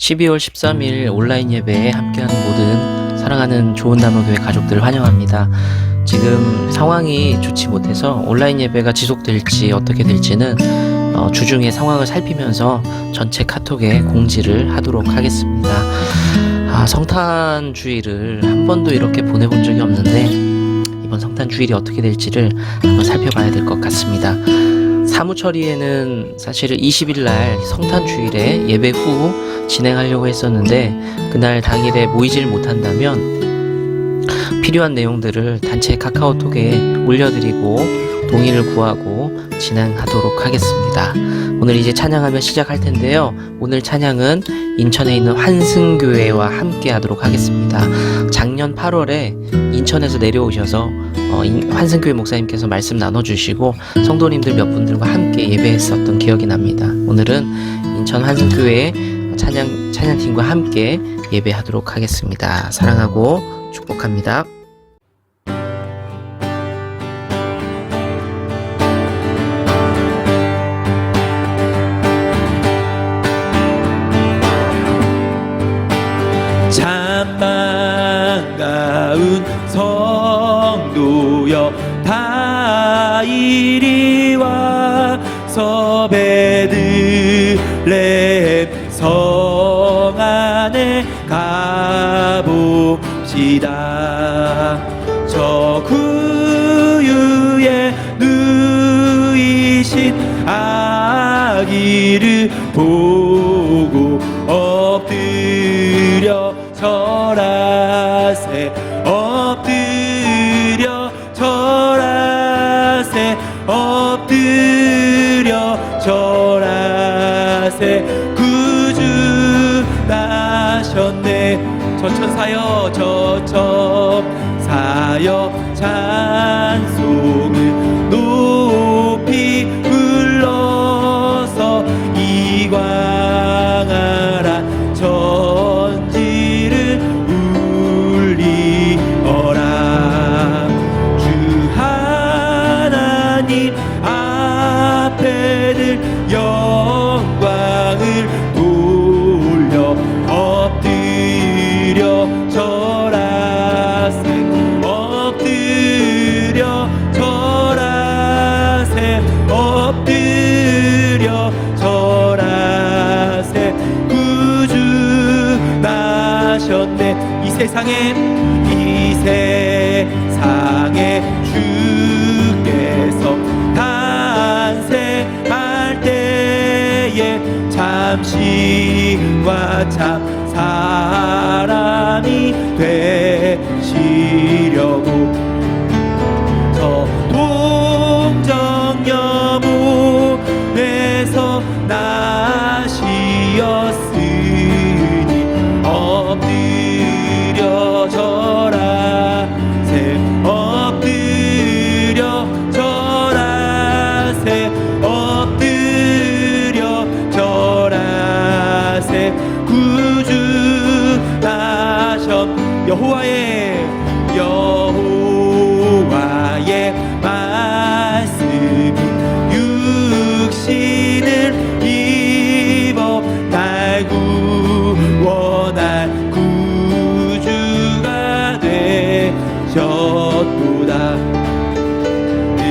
12월 13일 온라인 예배에 함께하는 모든 사랑하는 좋은나무교회 가족들을 환영합니다. 지금 상황이 좋지 못해서 온라인 예배가 지속될지 어떻게 될지는 주중에 상황을 살피면서 전체 카톡에 공지를 하도록 하겠습니다. 성탄 주일을 한 번도 이렇게 보내본 적이 없는데 이번 성탄 주일이 어떻게 될지를 한번 살펴봐야 될 것 같습니다. 사무처리에는 사실은 20일 날 성탄 주일에 예배 후 진행하려고 했었는데 그날 당일에 모이질 못한다면 필요한 내용들을 단체 카카오톡에 올려드리고 동의를 구하고 진행하도록 하겠습니다. 오늘 이제 찬양하며 시작할 텐데요. 오늘 찬양은 인천에 있는 환승교회와 함께 하도록 하겠습니다. 작년 8월에 인천에서 내려오셔서 환승교회 목사님께서 말씀 나눠주시고 성도님들 몇 분들과 함께 예배했었던 기억이 납니다. 오늘은 인천 환승교회 찬양팀과 함께 예배하도록 하겠습니다. 사랑하고 축복합니다. 참 반가운 성도여 다 이리 와서 베들레헴 성 안에 가봅시다. 저 구유에 누이신 아기를 보고 엎드려 절하세 엎드려 절하세 엎드려 절하세 구주 나셨네. 저천사여 저천사여 찬송을 높이 불러서 이광하라 전지를 울리어라. 주 하나님 앞에 늘 영광을 돌려 엎드려 절하세 엎드려 절하세 엎드려 절하세 구주 나셨네. 이 세상에 주께서 탄생할 때에 참신과 참 사람이 되시려고 저 동정여문에서 나시었으니 엎드려 절하세 엎드려 절하세 엎드려 절하세 구주 나셨 여호와의 말씀이 육신을 입어 날 구원할 구주가 되셨도다. 그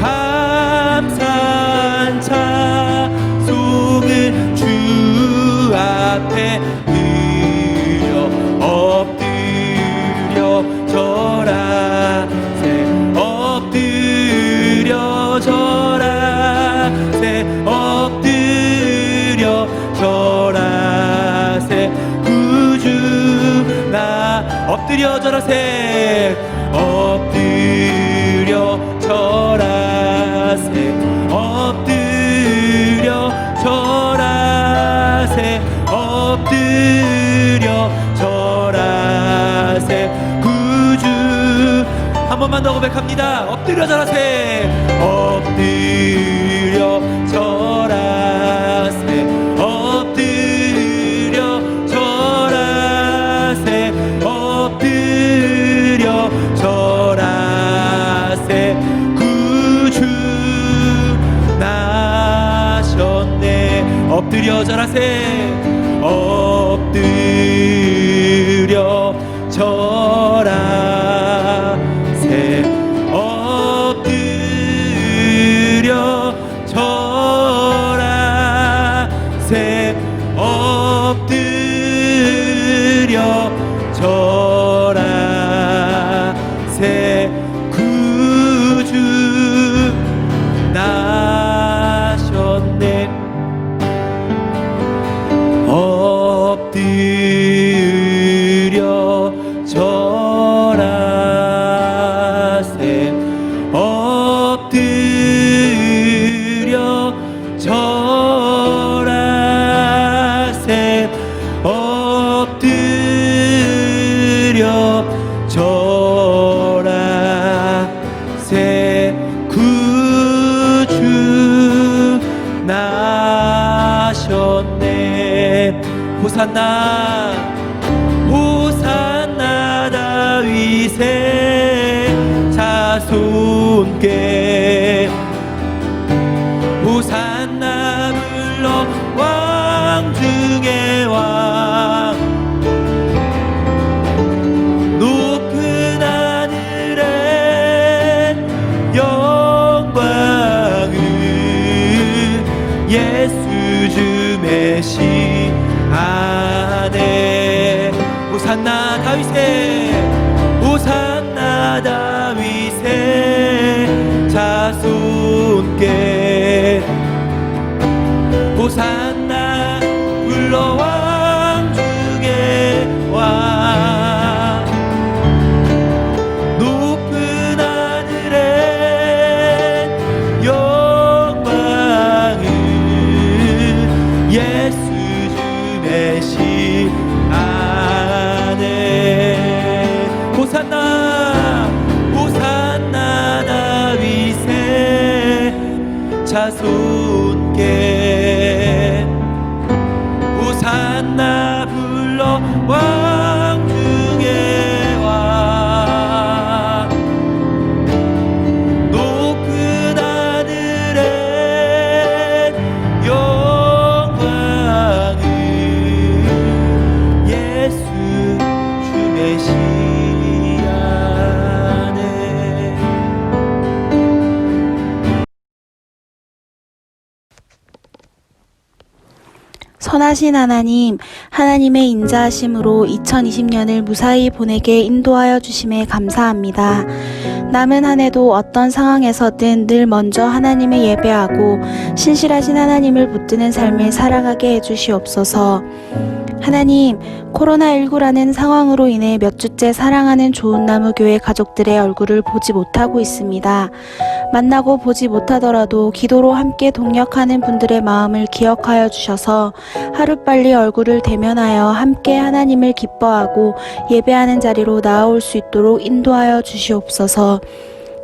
감사한 찬송을 주 앞에 드려 엎드려 절하세 엎드려 절하세 엎드려 절하세 구주 나 엎드려 절하세 엎드려 절하세 엎드려 절하세 엎드려 절하세 구주 한 번만 더 고백합니다. 엎드려 절하세 엎드려 절하세 엎드려 절하세 엎드려 절하세 구주 나셨네. 엎드려 절하세 엎드려 엎드려져라. 새 구주 나셨네. 엎드려져라. 새 엎드려져라. 새 엎드려져라. 새 구주 나셨네. 호산나 호산나 다윗의 자손께 호산나 불러 왕 중의 왕. 높은 하늘에 영광을 예수 주 메시아네. 호산나 다윗의 호산나 다윗의 자손께 호산나 불러 왕 중의 왕. 높은 하늘에 영광을 예수 주 메시아네. 호산나 호산나 다윗의 자손께 호산나 불러 왕 중의 왕. 높은 하늘에 영광을 예수 주 메시아네. 선하신 하나님, 하나님의 인자하심으로 2020년을 무사히 보내게 인도하여 주심에 감사합니다. 남은 한 해도 어떤 상황에서든 늘 먼저 하나님을 예배하고 신실하신 하나님을 붙드는 삶을 살아가게 해주시옵소서. 하나님, 코로나19라는 상황으로 인해 몇 주째 사랑하는 좋은나무교회 가족들의 얼굴을 보지 못하고 있습니다. 만나고 보지 못하더라도 기도로 함께 동력하는 분들의 마음을 기억하여 주셔서 하루빨리 얼굴을 대면하여 함께 하나님을 기뻐하고 예배하는 자리로 나아올 수 있도록 인도하여 주시옵소서.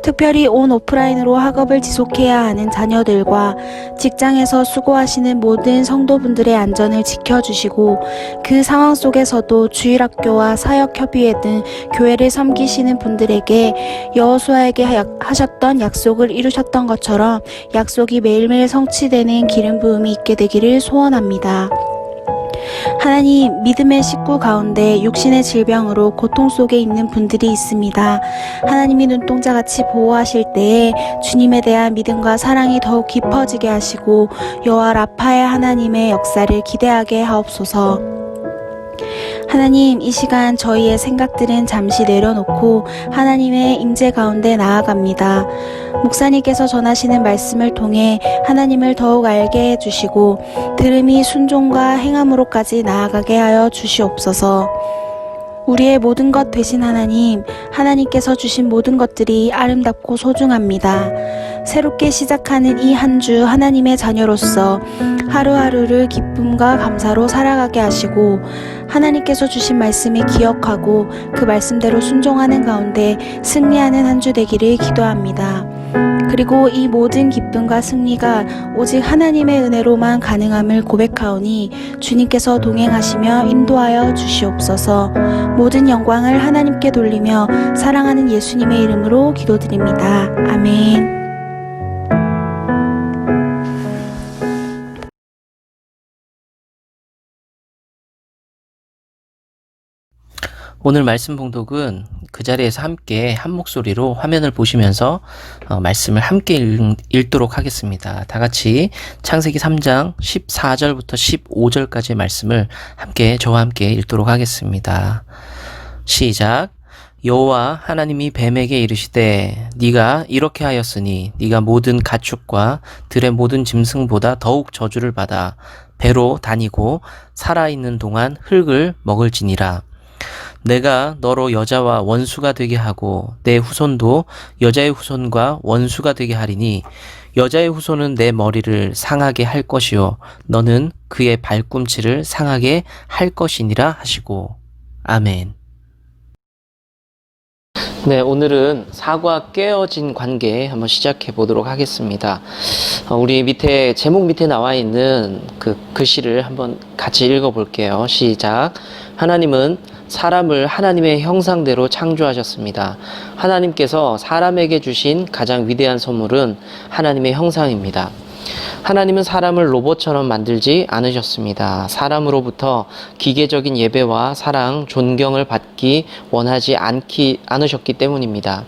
특별히 온 오프라인으로 학업을 지속해야 하는 자녀들과 직장에서 수고하시는 모든 성도분들의 안전을 지켜주시고 그 상황 속에서도 주일학교와 사역협의회 등 교회를 섬기시는 분들에게 여호수아에게 하셨던 약속을 이루셨던 것처럼 약속이 매일매일 성취되는 기름 부음이 있게 되기를 소원합니다. 하나님, 믿음의 식구 가운데 육신의 질병으로 고통 속에 있는 분들이 있습니다. 하나님이 눈동자같이 보호하실 때에 주님에 대한 믿음과 사랑이 더욱 깊어지게 하시고 여호와 라파의 하나님의 역사를 기대하게 하옵소서. 하나님, 이 시간 저희의 생각들은 잠시 내려놓고 하나님의 임재 가운데 나아갑니다. 목사님께서 전하시는 말씀을 통해 하나님을 더욱 알게 해주시고 들음이 순종과 행함으로까지 나아가게 하여 주시옵소서. 우리의 모든 것 되신 하나님, 하나님께서 주신 모든 것들이 아름답고 소중합니다. 새롭게 시작하는 이 한 주 하나님의 자녀로서 하루하루를 기쁨과 감사로 살아가게 하시고 하나님께서 주신 말씀을 기억하고 그 말씀대로 순종하는 가운데 승리하는 한 주 되기를 기도합니다. 그리고 이 모든 기쁨과 승리가 오직 하나님의 은혜로만 가능함을 고백하오니 주님께서 동행하시며 인도하여 주시옵소서. 모든 영광을 하나님께 돌리며 사랑하는 예수님의 이름으로 기도드립니다. 아멘. 오늘 말씀 봉독은 그 자리에서 함께 한 목소리로 화면을 보시면서 말씀을 함께 읽도록 하겠습니다. 다 같이 창세기 3장 14절부터 15절까지의 말씀을 저와 함께 읽도록 하겠습니다. 시작. 여호와 하나님이 뱀에게 이르시되 네가 이렇게 하였으니 네가 모든 가축과 들의 모든 짐승보다 더욱 저주를 받아 배로 다니고 살아있는 동안 흙을 먹을지니라. 내가 너로 여자와 원수가 되게 하고 내 후손도 여자의 후손과 원수가 되게 하리니 여자의 후손은 내 머리를 상하게 할 것이요 너는 그의 발꿈치를 상하게 할 것이니라 하시고. 아멘. 네, 오늘은 사과 깨어진 관계 한번 시작해 보도록 하겠습니다. 우리 밑에 제목 밑에 나와 있는 그 글씨를 한번 같이 읽어 볼게요. 시작. 하나님은 사람을 하나님의 형상대로 창조하셨습니다. 하나님께서 사람에게 주신 가장 위대한 선물은 하나님의 형상입니다. 하나님은 사람을 로봇처럼 만들지 않으셨습니다. 사람으로부터 기계적인 예배와 사랑, 존경을 받기 원하지 않으셨기 때문입니다.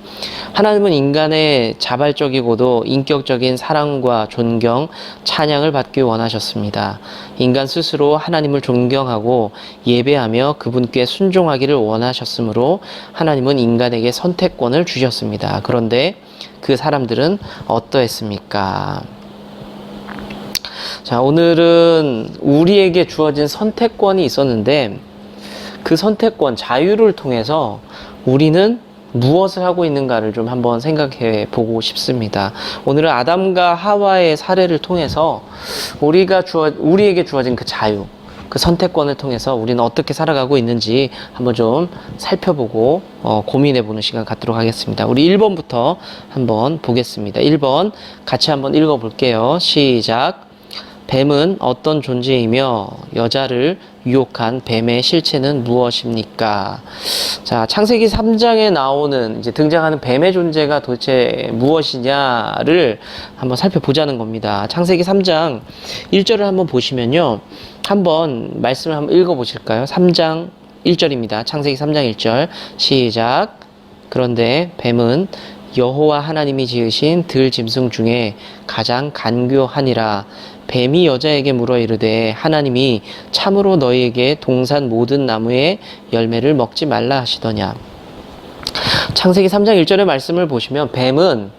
하나님은 인간의 자발적이고도 인격적인 사랑과 존경, 찬양을 받기 원하셨습니다. 인간 스스로 하나님을 존경하고 예배하며 그분께 순종하기를 원하셨으므로 하나님은 인간에게 선택권을 주셨습니다. 그런데 그 사람들은 어떠했습니까? 자, 오늘은 우리에게 주어진 선택권이 있었는데 그 선택권, 자유를 통해서 우리는 무엇을 하고 있는가를 좀 한번 생각해 보고 싶습니다. 오늘은 아담과 하와의 사례를 통해서 우리에게 주어진 그 자유, 그 선택권을 통해서 우리는 어떻게 살아가고 있는지 한번 좀 살펴보고 고민해 보는 시간 갖도록 하겠습니다. 우리 1번부터 한번 보겠습니다. 1번 같이 한번 읽어 볼게요. 시작. 뱀은 어떤 존재이며 여자를 유혹한 뱀의 실체는 무엇입니까? 자, 창세기 3장에 나오는 등장하는 뱀의 존재가 도대체 무엇이냐를 한번 살펴보자는 겁니다. 창세기 3장 1절을 한번 보시면요. 한번 말씀을 한번 읽어 보실까요? 3장 1절입니다. 창세기 3장 1절 시작. 그런데 뱀은 여호와 하나님이 지으신 들 짐승 중에 가장 간교하니라. 뱀이 여자에게 물어 이르되 하나님이 참으로 너희에게 동산 모든 나무의 열매를 먹지 말라 하시더냐. 창세기 3장 1절의 말씀을 보시면 뱀은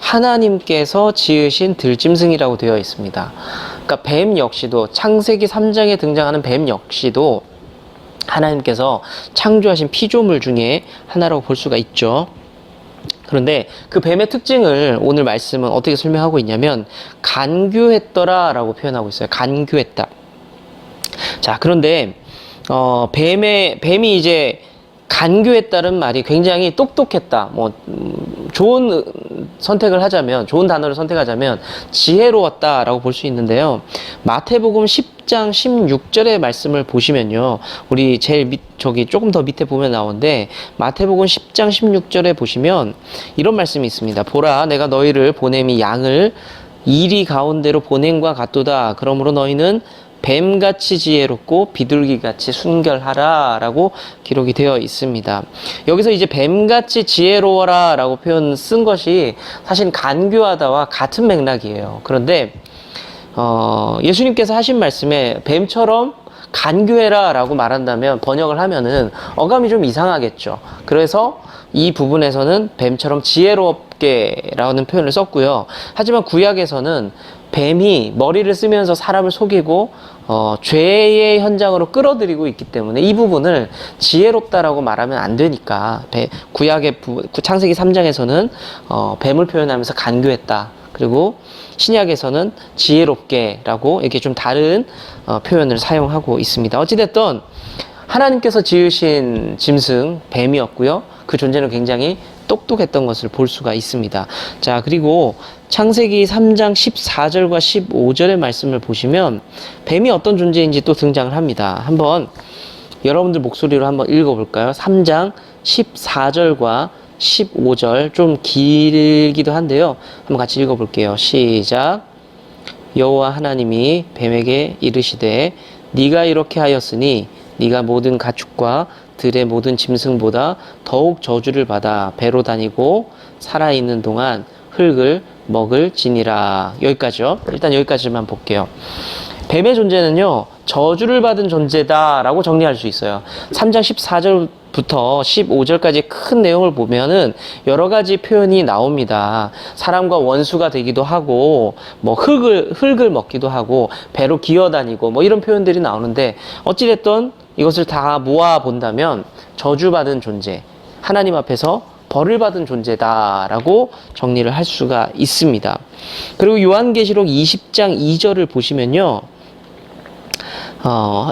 하나님께서 지으신 들짐승이라고 되어 있습니다. 그러니까 뱀 역시도 창세기 3장에 등장하는 뱀 역시도 하나님께서 창조하신 피조물 중에 하나라고 볼 수가 있죠. 그런데 그 뱀의 특징을 오늘 말씀은 어떻게 설명하고 있냐면 간교했더라 라고 표현하고 있어요. 간교했다. 자, 그런데 뱀이 이제 간교했다는 말이 굉장히 똑똑했다. 좋은 선택을 하자면, 좋은 단어를 선택하자면 지혜로웠다라고 볼 수 있는데요. 마태복음 10장 16절의 말씀을 보시면요. 우리 조금 더 밑에 보면 나오는데 마태복음 10장 16절에 보시면 이런 말씀이 있습니다. 보라, 내가 너희를 보냄이 양을 이리 가운데로 보냄과 같도다. 그러므로 너희는 뱀같이 지혜롭고 비둘기같이 순결하라 라고 기록이 되어 있습니다. 여기서 이제 뱀같이 지혜로워라 라고 표현 쓴 것이 사실 간교하다와 같은 맥락이에요. 그런데 예수님께서 하신 말씀에 뱀처럼 간교해라 라고 말한다면, 번역을 하면은 어감이 좀 이상하겠죠. 그래서 이 부분에서는 뱀처럼 지혜롭게 라는 표현을 썼고요. 하지만 구약에서는 뱀이 머리를 쓰면서 사람을 속이고 죄의 현장으로 끌어들이고 있기 때문에 이 부분을 지혜롭다라고 말하면 안 되니까 구약의 창세기 3장에서는 뱀을 표현하면서 간교했다. 그리고 신약에서는 지혜롭게라고 이렇게 좀 다른 표현을 사용하고 있습니다. 어찌됐든 하나님께서 지으신 짐승 뱀이었고요. 그 존재는 굉장히 똑똑했던 것을 볼 수가 있습니다. 자, 그리고 창세기 3장 14절과 15절의 말씀을 보시면 뱀이 어떤 존재인지 또 등장을 합니다. 한번 여러분들 목소리로 한번 읽어볼까요? 3장 14절과 15절 좀 길기도 한데요. 한번 같이 읽어볼게요. 시작. 여호와 하나님이 뱀에게 이르시되 네가 이렇게 하였으니 네가 모든 가축과 들의 모든 짐승보다 더욱 저주를 받아 배로 다니고 살아있는 동안 흙을 먹을지니라. 여기까지요. 일단 여기까지만 볼게요. 뱀의 존재는요, 저주를 받은 존재다라고 정리할 수 있어요. 3장 14절부터 15절까지 큰 내용을 보면은 여러 가지 표현이 나옵니다. 사람과 원수가 되기도 하고, 뭐 흙을 먹기도 하고, 배로 기어다니고, 뭐 이런 표현들이 나오는데, 어찌됐든 이것을 다 모아 본다면 저주받은 존재, 하나님 앞에서 벌을 받은 존재다라고 정리를 할 수가 있습니다. 그리고 요한계시록 20장 2절을 보시면요,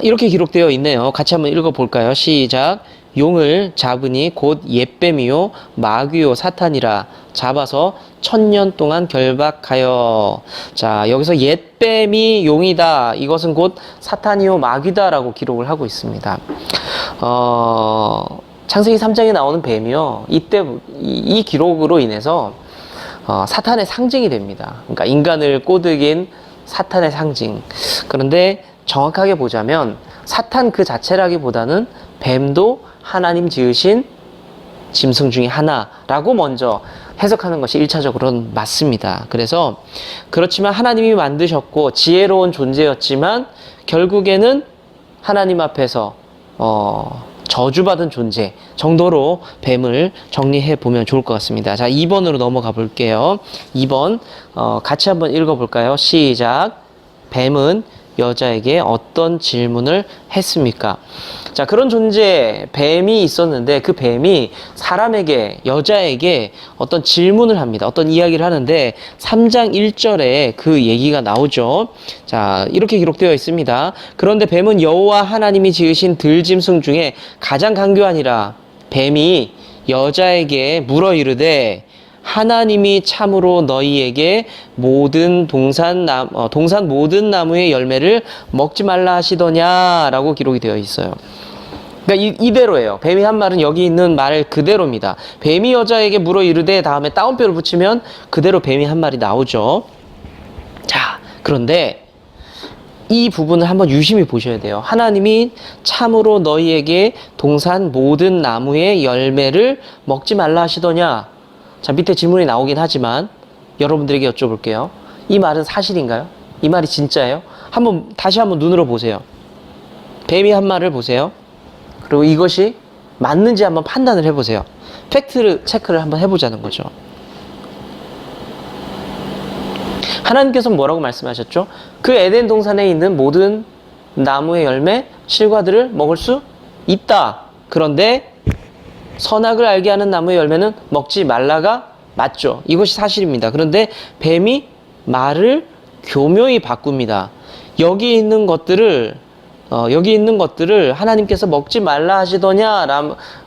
이렇게 기록되어 있네요. 같이 한번 읽어볼까요? 시작. 용을 잡으니 곧 옛뱀이요 마귀요 사탄이라 잡아서 1000년 동안 결박하여. 자, 여기서 옛뱀이 용이다, 이것은 곧 사탄이요 마귀다라고 기록을 하고 있습니다. 창세기 3장에 나오는 뱀이요, 이때 이 기록으로 인해서 사탄의 상징이 됩니다. 그러니까 인간을 꼬드긴 사탄의 상징. 그런데 정확하게 보자면 사탄 그 자체라기보다는 뱀도 하나님 지으신 짐승 중에 하나라고 먼저 해석하는 것이 1차적으로는 맞습니다. 그래서 그렇지만 하나님이 만드셨고 지혜로운 존재였지만 결국에는 하나님 앞에서 저주받은 존재 정도로 뱀을 정리해 보면 좋을 것 같습니다. 자, 2번으로 넘어가 볼게요. 2번 같이 한번 읽어볼까요? 시작. 뱀은 여자에게 어떤 질문을 했습니까? 자, 그런 존재 뱀이 있었는데 그 뱀이 사람에게, 여자에게 어떤 질문을 합니다. 어떤 이야기를 하는데 3장 1절에 그 얘기가 나오죠. 자, 이렇게 기록되어 있습니다. 그런데 뱀은 여호와 하나님이 지으신 들짐승 중에 가장 강교하니라. 뱀이 여자에게 물어 이르되 하나님이 참으로 너희에게 모든 동산 모든 나무의 열매를 먹지 말라 하시더냐라고 기록이 되어 있어요. 그러니까 이대로예요. 뱀이 한 말은 여기 있는 말 그대로입니다. 뱀이 여자에게 물어 이르되 다음에 따옴표를 붙이면 그대로 뱀이 한 말이 나오죠. 자, 그런데 이 부분을 한번 유심히 보셔야 돼요. 하나님이 참으로 너희에게 동산 모든 나무의 열매를 먹지 말라 하시더냐. 자, 밑에 질문이 나오긴 하지만 여러분들에게 여쭤볼게요. 이 말은 사실인가요? 이 말이 진짜예요? 다시 한번 눈으로 보세요. 뱀이 한 말을 보세요. 그리고 이것이 맞는지 한번 판단을 해보세요. 팩트 체크를 한번 해보자는 거죠. 하나님께서는 뭐라고 말씀하셨죠? 그 에덴 동산에 있는 모든 나무의 열매, 실과들을 먹을 수 있다. 그런데 선악을 알게 하는 나무의 열매는 먹지 말라가 맞죠. 이것이 사실입니다. 그런데 뱀이 말을 교묘히 바꿉니다. 여기 있는 것들을 하나님께서 먹지 말라 하시더냐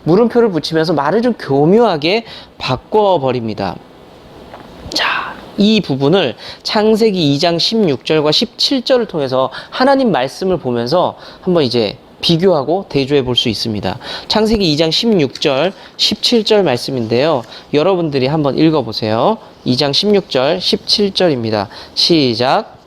물음표를 붙이면서 말을 좀 교묘하게 바꿔버립니다. 자, 이 부분을 창세기 2장 16절과 17절을 통해서 하나님 말씀을 보면서 한번 이제 비교하고 대조해 볼 수 있습니다. 창세기 2장 16절, 17절 말씀인데요. 여러분들이 한번 읽어보세요. 2장 16절, 17절입니다. 시작.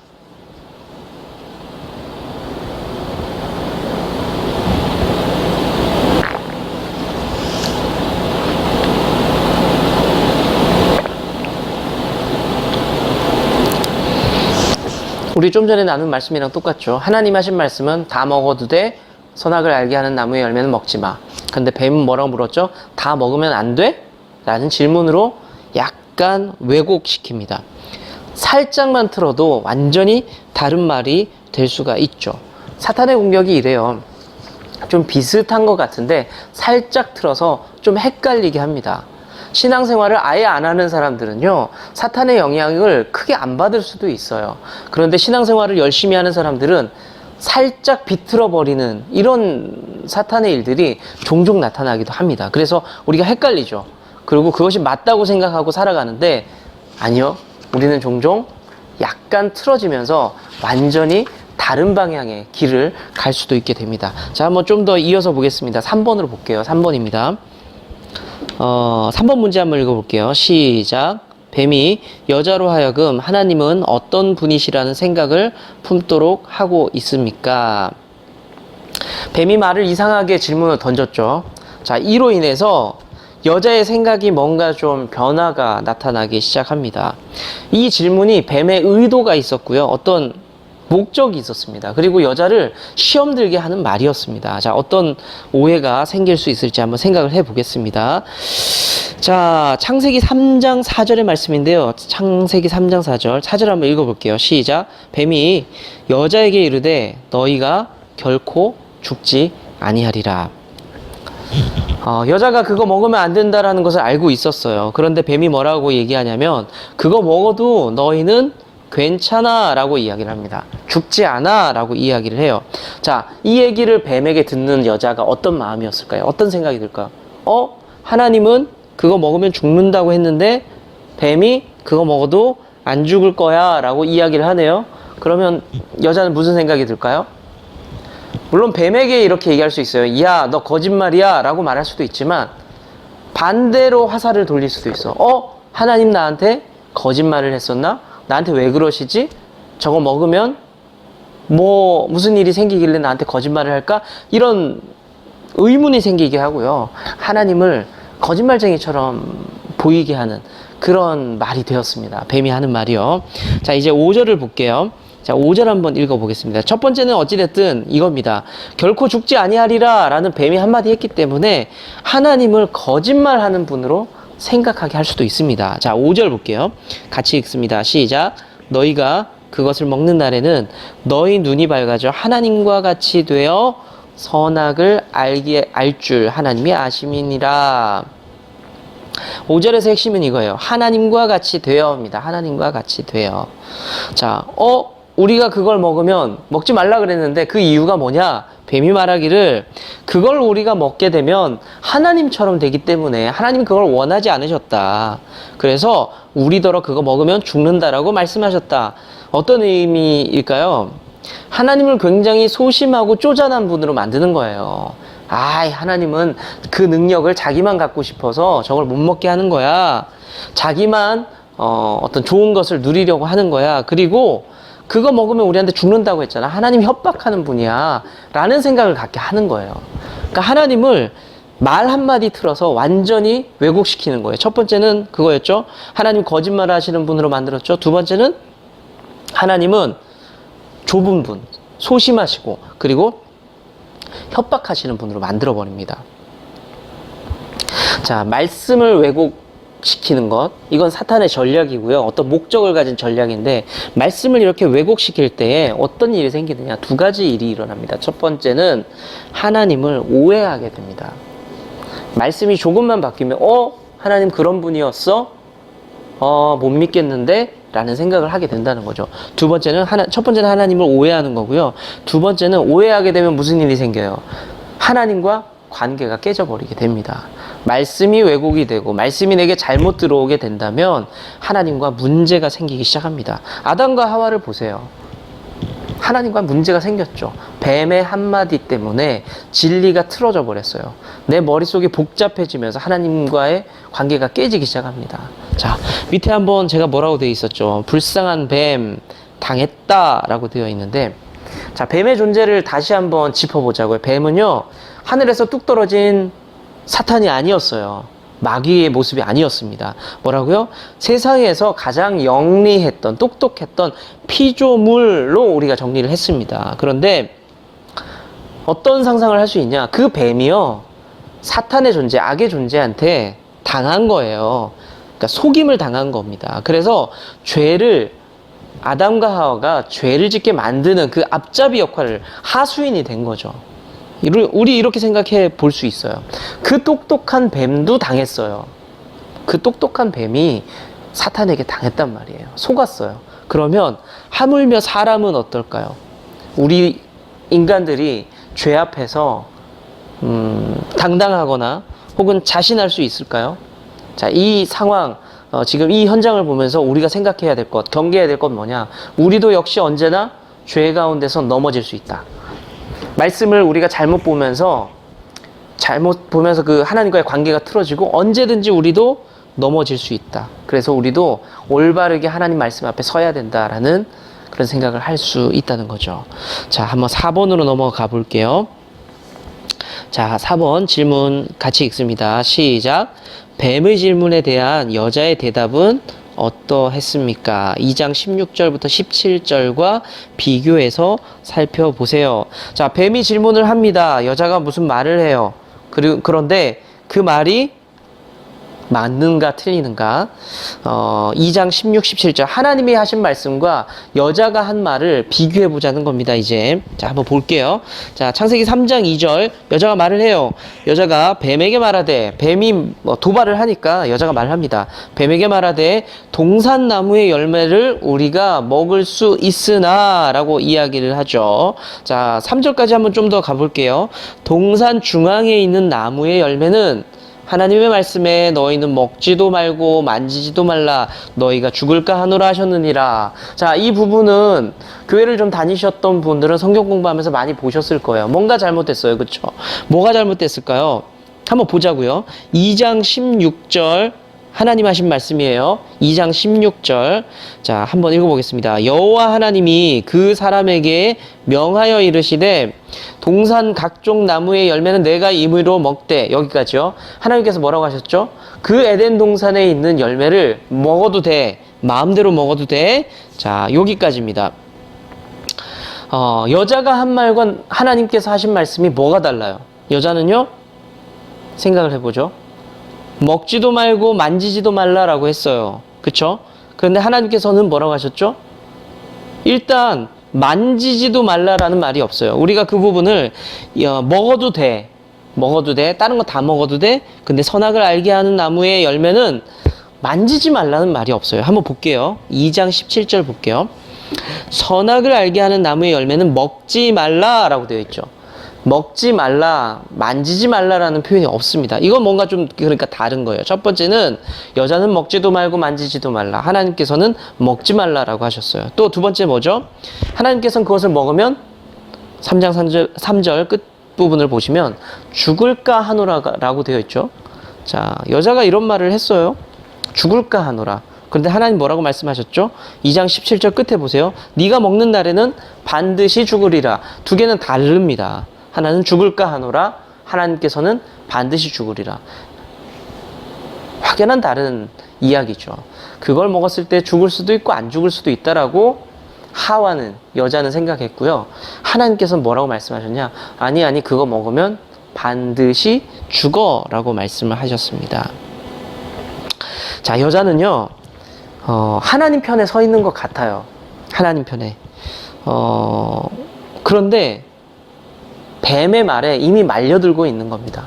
우리 좀 전에 나눈 말씀이랑 똑같죠. 하나님 하신 말씀은 다 먹어도 돼? 선악을 알게 하는 나무의 열매는 먹지 마. 근데 뱀은 뭐라고 물었죠? 다 먹으면 안 돼? 라는 질문으로 약간 왜곡시킵니다. 살짝만 틀어도 완전히 다른 말이 될 수가 있죠. 사탄의 공격이 이래요. 좀 비슷한 것 같은데 살짝 틀어서 좀 헷갈리게 합니다. 신앙생활을 아예 안 하는 사람들은요, 사탄의 영향을 크게 안 받을 수도 있어요. 그런데 신앙생활을 열심히 하는 사람들은 살짝 비틀어버리는 이런 사탄의 일들이 종종 나타나기도 합니다. 그래서 우리가 헷갈리죠. 그리고 그것이 맞다고 생각하고 살아가는데 아니요, 우리는 종종 약간 틀어지면서 완전히 다른 방향의 길을 갈 수도 있게 됩니다. 자, 한번 좀 더 이어서 보겠습니다. 3번으로 볼게요. 3번입니다. 3번 문제 한번 읽어볼게요. 시작. 뱀이 여자로 하여금 하나님은 어떤 분이시라는 생각을 품도록 하고 있습니까? 뱀이 말을 이상하게 질문을 던졌죠. 자, 이로 인해서 여자의 생각이 뭔가 좀 변화가 나타나기 시작합니다. 이 질문이 뱀의 의도가 있었고요. 어떤 목적이 있었습니다. 그리고 여자를 시험 들게 하는 말이었습니다. 자, 어떤 오해가 생길 수 있을지 한번 생각을 해 보겠습니다. 자, 창세기 3장 4절의 말씀인데요. 창세기 3장 4절 한번 읽어볼게요. 시작. 뱀이 여자에게 이르되 너희가 결코 죽지 아니하리라. 여자가 그거 먹으면 안 된다라는 것을 알고 있었어요. 그런데 뱀이 뭐라고 얘기하냐면 그거 먹어도 너희는 괜찮아 라고 이야기를 합니다. 죽지 않아 라고 이야기를 해요. 자, 이 얘기를 뱀에게 듣는 여자가 어떤 마음이었을까요? 어떤 생각이 들까요? 하나님은 그거 먹으면 죽는다고 했는데 뱀이 그거 먹어도 안 죽을 거야 라고 이야기를 하네요. 그러면 여자는 무슨 생각이 들까요? 물론 뱀에게 이렇게 얘기할 수 있어요. 야, 너 거짓말이야 라고 말할 수도 있지만 반대로 화살을 돌릴 수도 있어. 하나님 나한테 거짓말을 했었나? 나한테 왜 그러시지? 저거 먹으면 무슨 일이 생기길래 나한테 거짓말을 할까? 이런 의문이 생기게 하고요. 하나님을 거짓말쟁이처럼 보이게 하는 그런 말이 되었습니다. 뱀이 하는 말이요. 자, 이제 5절을 볼게요. 자, 5절 한번 읽어보겠습니다. 첫 번째는 어찌됐든 이겁니다. 결코 죽지 아니하리라 라는 뱀이 한마디 했기 때문에 하나님을 거짓말하는 분으로 생각하게 할 수도 있습니다. 자, 5절 볼게요. 같이 읽습니다. 시작. 너희가 그것을 먹는 날에는 너희 눈이 밝아져 하나님과 같이 되어 선악을 알 줄 하나님이 아심이니라. 5절에서 핵심은 이거예요. 하나님과 같이 되어입니다. 하나님과 같이 되어. 자, 우리가 그걸 먹으면 먹지 말라 그랬는데 그 이유가 뭐냐? 뱀이 말하기를 그걸 우리가 먹게 되면 하나님처럼 되기 때문에 하나님 그걸 원하지 않으셨다. 그래서 우리더러 그거 먹으면 죽는다라고 말씀하셨다. 어떤 의미일까요? 하나님을 굉장히 소심하고 쪼잔한 분으로 만드는 거예요. 하나님은 그 능력을 자기만 갖고 싶어서 저걸 못 먹게 하는 거야. 자기만 어떤 좋은 것을 누리려고 하는 거야. 그리고 그거 먹으면 우리한테 죽는다고 했잖아. 하나님 협박하는 분이야 라는 생각을 갖게 하는 거예요. 그러니까 하나님을 말 한마디 틀어서 완전히 왜곡시키는 거예요. 첫 번째는 그거였죠. 하나님 거짓말 하시는 분으로 만들었죠. 두 번째는 하나님은 좁은 분, 소심하시고 그리고 협박하시는 분으로 만들어버립니다. 자, 말씀을 왜곡시키는 것, 이건 사탄의 전략이고요. 어떤 목적을 가진 전략인데 말씀을 이렇게 왜곡시킬 때에 어떤 일이 생기느냐, 두 가지 일이 일어납니다. 첫 번째는 하나님을 오해하게 됩니다. 말씀이 조금만 바뀌면 하나님 그런 분이었어? 못 믿겠는데? 라는 생각을 하게 된다는 거죠. 첫 번째는 하나님을 오해하는 거고요. 두 번째는 오해하게 되면 무슨 일이 생겨요? 하나님과 관계가 깨져버리게 됩니다. 말씀이 왜곡이 되고 말씀이 내게 잘못 들어오게 된다면 하나님과 문제가 생기기 시작합니다. 아담과 하와를 보세요. 하나님과 문제가 생겼죠. 뱀의 한마디 때문에 진리가 틀어져 버렸어요. 내 머릿속이 복잡해지면서 하나님과의 관계가 깨지기 시작합니다. 자, 밑에 한번 제가 뭐라고 되어 있었죠? 불쌍한 뱀 당했다라고 되어 있는데, 자, 뱀의 존재를 다시 한번 짚어보자고요. 뱀은요, 하늘에서 뚝 떨어진 사탄이 아니었어요. 마귀의 모습이 아니었습니다. 뭐라고요? 세상에서 가장 영리했던, 똑똑했던 피조물로 우리가 정리를 했습니다. 그런데 어떤 상상을 할 수 있냐? 그 뱀이요, 사탄의 존재, 악의 존재한테 당한 거예요. 그러니까 속임을 당한 겁니다. 그래서 아담과 하와가 죄를 짓게 만드는 그 앞잡이 역할을, 하수인이 된 거죠. 우리 이렇게 생각해 볼 수 있어요. 그 똑똑한 뱀도 당했어요. 그 똑똑한 뱀이 사탄에게 당했단 말이에요. 속았어요. 그러면 하물며 사람은 어떨까요? 우리 인간들이 죄 앞에서 당당하거나 혹은 자신할 수 있을까요? 자, 이 상황, 지금 이 현장을 보면서 우리가 생각해야 될 것, 경계해야 될 것 뭐냐? 우리도 역시 언제나 죄 가운데서 넘어질 수 있다. 말씀을 우리가 잘못 보면서 그 하나님과의 관계가 틀어지고 언제든지 우리도 넘어질 수 있다. 그래서 우리도 올바르게 하나님 말씀 앞에 서야 된다라는 그런 생각을 할 수 있다는 거죠. 자, 한번 4번으로 넘어가 볼게요. 자, 4번 질문 같이 읽습니다. 시작. 뱀의 질문에 대한 여자의 대답은 어떠했습니까? 2장 16절부터 17절과 비교해서 살펴보세요. 자, 뱀이 질문을 합니다. 여자가 무슨 말을 해요. 그런데 그 말이 맞는가 틀리는가? 2장 16, 17절 하나님이 하신 말씀과 여자가 한 말을 비교해 보자는 겁니다. 이제 자, 한번 볼게요. 자, 창세기 3장 2절 여자가 말을 해요. 여자가 뱀에게 말하되, 뱀이 도발을 하니까 여자가 말을 합니다. 뱀에게 말하되 동산나무의 열매를 우리가 먹을 수 있으나 라고 이야기를 하죠. 자, 3절까지 한번 좀 더 가볼게요. 동산 중앙에 있는 나무의 열매는 하나님의 말씀에 너희는 먹지도 말고 만지지도 말라 너희가 죽을까 하노라 하셨느니라. 자, 이 부분은 교회를 좀 다니셨던 분들은 성경 공부하면서 많이 보셨을 거예요. 뭔가 잘못됐어요. 그렇죠? 뭐가 잘못됐을까요? 한번 보자고요. 2장 16절 하나님 하신 말씀이에요. 2장 16절. 자, 한번 읽어보겠습니다. 여호와 하나님이 그 사람에게 명하여 이르시되 동산 각종 나무의 열매는 내가 임의로 먹되, 여기까지요. 하나님께서 뭐라고 하셨죠? 그 에덴 동산에 있는 열매를 먹어도 돼. 마음대로 먹어도 돼. 자, 여기까지입니다. 여자가 한 말과 하나님께서 하신 말씀이 뭐가 달라요? 여자는요? 생각을 해보죠. 먹지도 말고 만지지도 말라라고 했어요. 그쵸? 그런데 하나님께서는 뭐라고 하셨죠? 일단 만지지도 말라라는 말이 없어요. 우리가 그 부분을 먹어도 돼. 다른 거 다 먹어도 돼. 근데 선악을 알게 하는 나무의 열매는 만지지 말라는 말이 없어요. 한번 볼게요. 2장 17절 볼게요. 선악을 알게 하는 나무의 열매는 먹지 말라라고 되어 있죠. 먹지 말라, 만지지 말라라는 표현이 없습니다. 이건 뭔가 좀 그러니까 다른 거예요. 첫 번째는 여자는 먹지도 말고 만지지도 말라. 하나님께서는 먹지 말라라고 하셨어요. 또 두 번째 뭐죠? 하나님께서는 그것을 먹으면 3장 3절 끝부분을 보시면 죽을까 하노라라고 되어 있죠. 자, 여자가 이런 말을 했어요. 죽을까 하노라. 그런데 하나님 뭐라고 말씀하셨죠? 2장 17절 끝에 보세요. 네가 먹는 날에는 반드시 죽으리라. 두 개는 다릅니다. 하나는 죽을까 하노라, 하나님께서는 반드시 죽으리라. 확연한 다른 이야기죠. 그걸 먹었을 때 죽을 수도 있고 안 죽을 수도 있다라고 여자는 생각했고요. 하나님께서는 뭐라고 말씀하셨냐? 아니 그거 먹으면 반드시 죽어라고 말씀을 하셨습니다. 자, 여자는요 하나님 편에 서 있는 것 같아요. 하나님 편에. 그런데 뱀의 말에 이미 말려들고 있는 겁니다.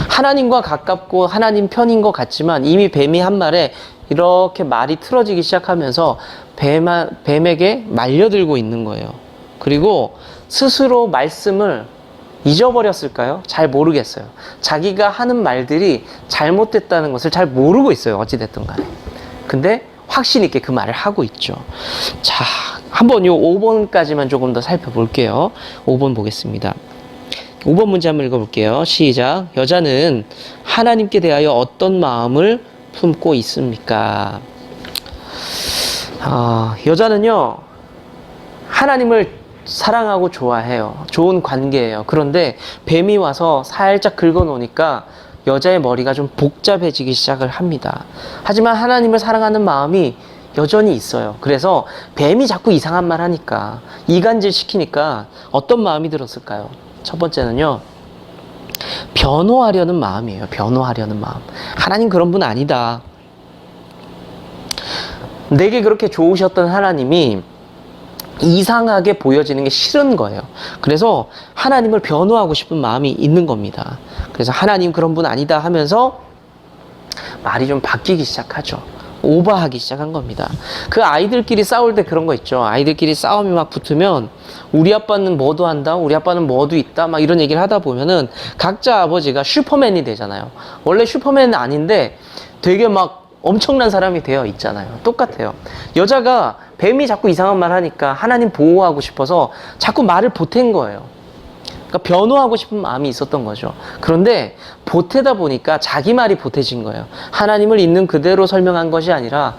하나님과 가깝고 하나님 편인 것 같지만 이미 뱀이 한 말에 이렇게 말이 틀어지기 시작하면서 뱀에게 말려들고 있는 거예요. 그리고 스스로 말씀을 잊어버렸을까요? 잘 모르겠어요. 자기가 하는 말들이 잘못됐다는 것을 잘 모르고 있어요. 어찌됐든 간에. 근데 확신 있게 그 말을 하고 있죠. 자, 한번 요 5번까지만 조금 더 살펴볼게요. 5번 보겠습니다. 5번 문제 한번 읽어볼게요. 시작. 여자는 하나님께 대하여 어떤 마음을 품고 있습니까? 여자는요 하나님을 사랑하고 좋아해요. 좋은 관계예요. 그런데 뱀이 와서 살짝 긁어놓으니까 여자의 머리가 좀 복잡해지기 시작을 합니다. 하지만 하나님을 사랑하는 마음이 여전히 있어요. 그래서 뱀이 자꾸 이상한 말 하니까, 이간질 시키니까 어떤 마음이 들었을까요? 첫 번째는요, 변호하려는 마음이에요. 변호하려는 마음. 하나님 그런 분 아니다. 내게 그렇게 좋으셨던 하나님이 이상하게 보여지는 게 싫은 거예요. 그래서 하나님을 변호하고 싶은 마음이 있는 겁니다. 그래서 하나님 그런 분 아니다 하면서 말이 좀 바뀌기 시작하죠. 오버하기 시작한 겁니다. 그 아이들끼리 싸울 때 그런 거 있죠. 아이들끼리 싸움이 막 붙으면 우리 아빠는 뭐도 한다, 우리 아빠는 뭐도 있다, 막 이런 얘기를 하다 보면은 각자 아버지가 슈퍼맨이 되잖아요. 원래 슈퍼맨은 아닌데 되게 막 엄청난 사람이 되어 있잖아요. 똑같아요. 여자가 뱀이 자꾸 이상한 말 하니까 하나님 보호하고 싶어서 자꾸 말을 보탠 거예요. 그러니까 변호하고 싶은 마음이 있었던 거죠. 그런데 보태다 보니까 자기 말이 보태진 거예요. 하나님을 있는 그대로 설명한 것이 아니라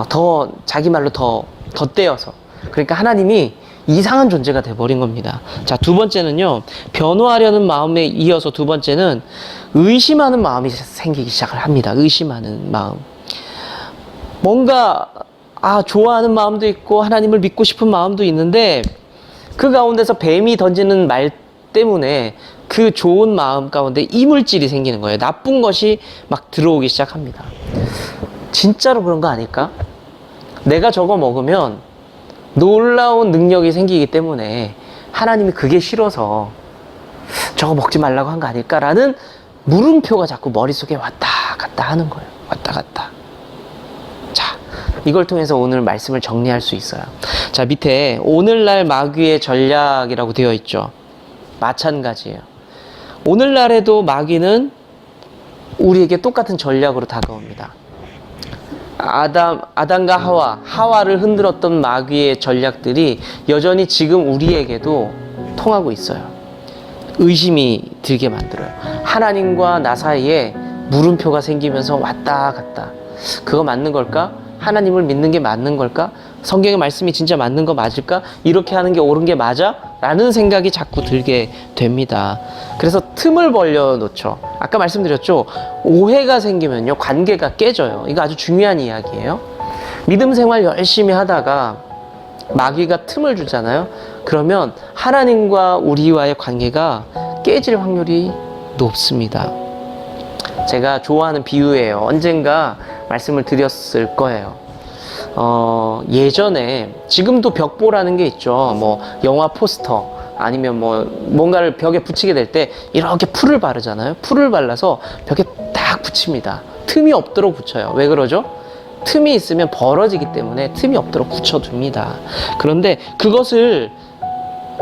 더 자기 말로 더 떼어서. 그러니까 하나님이 이상한 존재가 돼버린 겁니다. 자, 두 번째는요, 변호하려는 마음에 이어서 두 번째는 의심하는 마음이 생기기 시작을 합니다. 의심하는 마음. 뭔가 좋아하는 마음도 있고 하나님을 믿고 싶은 마음도 있는데 그 가운데서 뱀이 던지는 말 때문에 그 좋은 마음 가운데 이물질이 생기는 거예요. 나쁜 것이 막 들어오기 시작합니다. 진짜로 그런 거 아닐까? 내가 저거 먹으면 놀라운 능력이 생기기 때문에 하나님이 그게 싫어서 저거 먹지 말라고 한 거 아닐까라는 물음표가 자꾸 머릿속에 왔다 갔다 하는 거예요. 왔다 갔다. 자, 이걸 통해서 오늘 말씀을 정리할 수 있어요. 자, 밑에 오늘날 마귀의 전략이라고 되어 있죠. 마찬가지예요. 오늘날에도 마귀는 우리에게 똑같은 전략으로 다가옵니다. 아담과 하와를 흔들었던 마귀의 전략들이 여전히 지금 우리에게도 통하고 있어요. 의심이 들게 만들어요. 하나님과 나 사이에 물음표가 생기면서 왔다 갔다. 그거 맞는 걸까? 하나님을 믿는 게 맞는 걸까? 성경의 말씀이 진짜 맞는 거 맞을까? 이렇게 하는 게 옳은 게 맞아? 라는 생각이 자꾸 들게 됩니다. 그래서 틈을 벌려 놓죠. 아까 말씀드렸죠. 오해가 생기면요, 관계가 깨져요. 이거 아주 중요한 이야기예요. 믿음 생활 열심히 하다가 마귀가 틈을 주잖아요. 그러면 하나님과 우리와의 관계가 깨질 확률이 높습니다. 제가 좋아하는 비유예요. 언젠가 말씀을 드렸을 거예요. 예전에, 지금도 벽보라는 게 있죠. 뭐 영화 포스터 아니면 뭐 뭔가를 벽에 붙이게 될 때 이렇게 풀을 바르잖아요. 풀을 발라서 벽에 딱 붙입니다. 틈이 없도록 붙여요. 왜 그러죠? 틈이 있으면 벌어지기 때문에 틈이 없도록 붙여둡니다. 그런데 그것을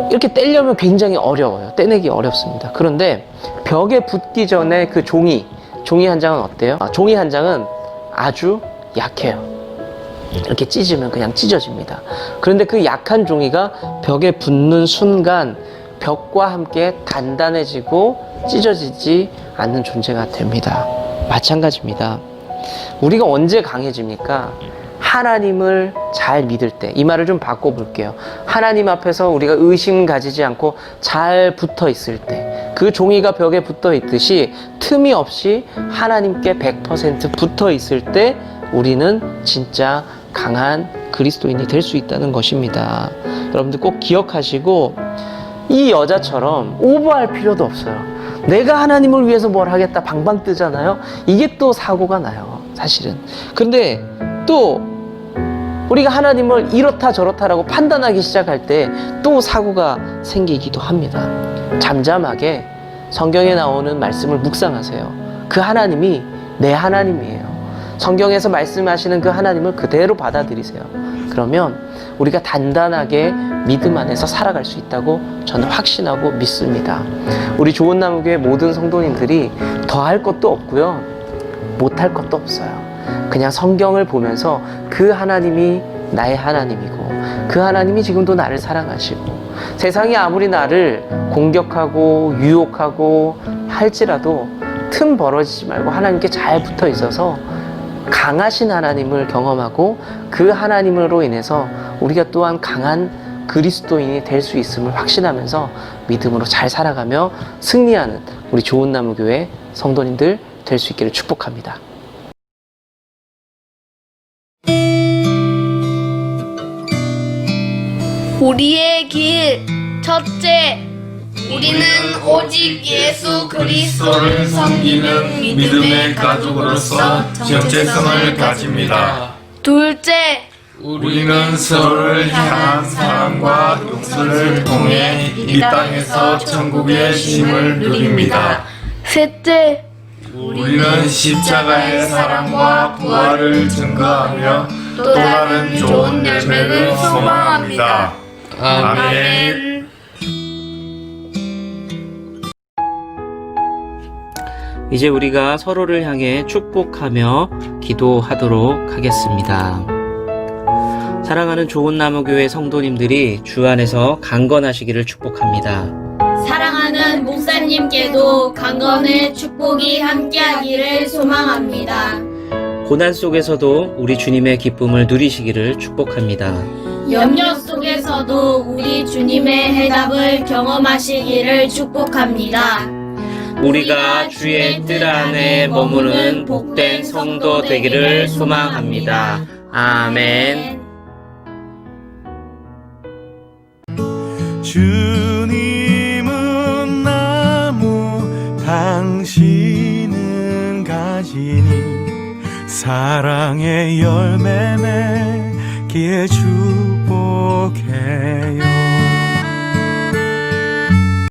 이렇게 떼려면 굉장히 어려워요. 떼내기 어렵습니다. 그런데 벽에 붙기 전에 그 종이 한 장은 어때요? 종이 한 장은 아주 약해요. 이렇게 찢으면 그냥 찢어집니다. 그런데 그 약한 종이가 벽에 붙는 순간 벽과 함께 단단해지고 찢어지지 않는 존재가 됩니다. 마찬가지입니다. 우리가 언제 강해집니까? 하나님을 잘 믿을 때. 이 말을 좀 바꿔볼게요. 하나님 앞에서 우리가 의심 가지지 않고 잘 붙어 있을 때, 그 종이가 벽에 붙어 있듯이 틈이 없이 하나님께 100% 붙어 있을 때 우리는 진짜 강한 그리스도인이 될 수 있다는 것입니다. 여러분들 꼭 기억하시고, 이 여자처럼 오버할 필요도 없어요. 내가 하나님을 위해서 뭘 하겠다 방방 뜨잖아요. 이게 또 사고가 나요, 사실은. 그런데 또 우리가 하나님을 이렇다 저렇다라고 판단하기 시작할 때 또 사고가 생기기도 합니다. 잠잠하게 성경에 나오는 말씀을 묵상하세요. 그 하나님이 내 하나님이에요. 성경에서 말씀하시는 그 하나님을 그대로 받아들이세요. 그러면 우리가 단단하게 믿음 안에서 살아갈 수 있다고 저는 확신하고 믿습니다. 우리 좋은 나무교회 모든 성도님들이 더할 것도 없고요, 못할 것도 없어요. 그냥 성경을 보면서 그 하나님이 나의 하나님이고 그 하나님이 지금도 나를 사랑하시고, 세상이 아무리 나를 공격하고 유혹하고 할지라도 틈 벌어지지 말고 하나님께 잘 붙어 있어서 강하신 하나님을 경험하고 그 하나님으로 인해서 우리가 또한 강한 그리스도인이 될 수 있음을 확신하면서 믿음으로 잘 살아가며 승리하는 우리 좋은 나무 교회 성도님들 될 수 있기를 축복합니다. 우리의 길 첫째, 우리는 오직 예수 그리스도를 섬기는 믿음의 가족으로서 정체성을 가집니다. 둘째, 우리는 서로를 향한 사랑과 용서를 통해 이 땅에서 천국의 쉼을 누립니다. 셋째, 우리는 십자가의 사랑과 부활을 증거하며 또 다른 좋은 열매를 소망합니다. 아멘. 이제 우리가 서로를 향해 축복하며 기도하도록 하겠습니다. 사랑하는 좋은 나무 교회 성도님들이 주 안에서 강건하시기를 축복합니다. 사랑하는 목사님께도 강건의 축복이 함께하기를 소망합니다. 고난 속에서도 우리 주님의 기쁨을 누리시기를 축복합니다. 염려 속에서도 우리 주님의 해답을 경험하시기를 축복합니다. 우리가 주의 뜰 안에 머무는 복된 성도 되기를 소망합니다. 아멘. 주님은 나무, 당신은 가지니 사랑의 열매 맺기에 축복해요.